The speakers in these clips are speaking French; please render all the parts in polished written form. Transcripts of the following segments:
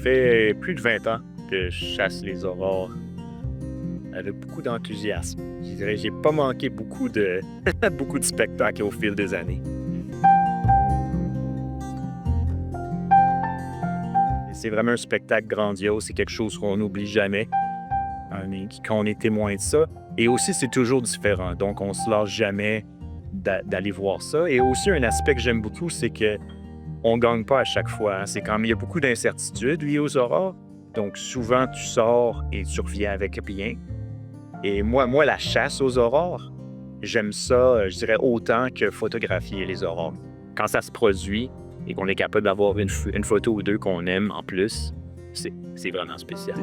fait plus de 20 ans que je chasse les aurores avec beaucoup d'enthousiasme. Je dirais, j'ai pas manqué beaucoup de, beaucoup de spectacles au fil des années. C'est vraiment un spectacle grandiose, c'est quelque chose qu'on n'oublie jamais quand on est témoin de ça. Et aussi, c'est toujours différent, donc on se lâche jamais d'aller voir ça. Et aussi, un aspect que j'aime beaucoup, c'est que on gagne pas à chaque fois. C'est quand il y a beaucoup d'incertitudes liées aux aurores. Donc, souvent, tu sors et tu reviens avec rien. Et moi, la chasse aux aurores, j'aime ça, je dirais, autant que photographier les aurores. Quand ça se produit et qu'on est capable d'avoir une photo ou deux qu'on aime en plus, c'est vraiment spécial.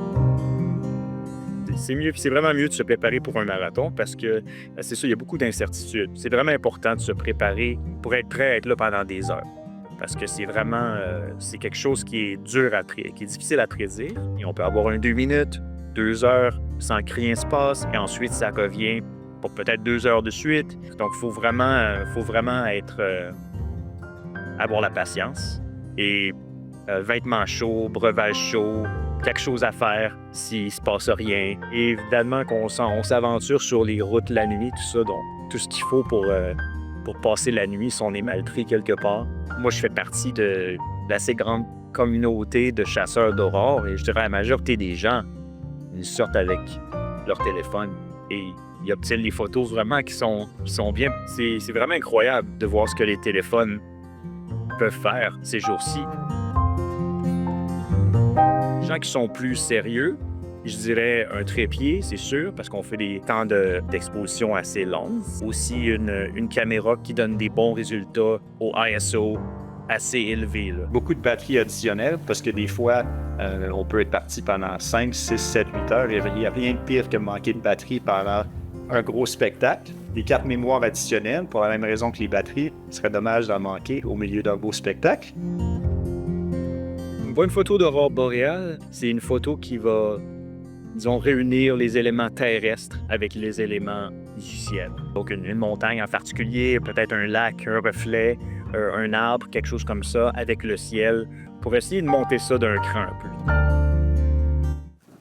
C'est vraiment mieux de se préparer pour un marathon parce que, c'est ça, il y a beaucoup d'incertitudes. C'est vraiment important de se préparer pour être prêt à être là pendant des heures. Parce que c'est vraiment, c'est quelque chose qui est dur qui est difficile à prédire. Et on peut avoir 2 minutes, 2 heures sans que rien se passe, et ensuite ça revient pour peut-être 2 heures de suite. Donc, il faut vraiment être, avoir la patience. Et vêtements chauds, breuvage chaud, quelque chose à faire s'il se passe rien. Et évidemment qu'on s'aventure sur les routes la nuit, tout ça, donc tout ce qu'il faut pour passer la nuit si on est mal pris quelque part. Moi, je fais partie d'assez grande communauté de chasseurs d'aurores et je dirais la majorité des gens, ils sortent avec leur téléphone et ils obtiennent les photos vraiment qui sont bien. C'est vraiment incroyable de voir ce que les téléphones peuvent faire ces jours-ci. Les gens qui sont plus sérieux, je dirais un trépied, c'est sûr, parce qu'on fait des temps d'exposition assez longs. Aussi, une caméra qui donne des bons résultats au ISO assez élevé. Là. Beaucoup de batteries additionnelles, parce que des fois, on peut être parti pendant 5, 6, 7, 8 heures. Il n'y a rien de pire que manquer de batterie pendant un gros spectacle. Des cartes mémoire additionnelles, pour la même raison que les batteries. Ce serait dommage d'en manquer au milieu d'un beau spectacle. Une photo d'aurore boréale, c'est une photo qui va, disons, réunir les éléments terrestres avec les éléments du ciel. Donc, une montagne en particulier, peut-être un lac, un reflet, un arbre, quelque chose comme ça, avec le ciel, pour essayer de monter ça d'un cran un peu.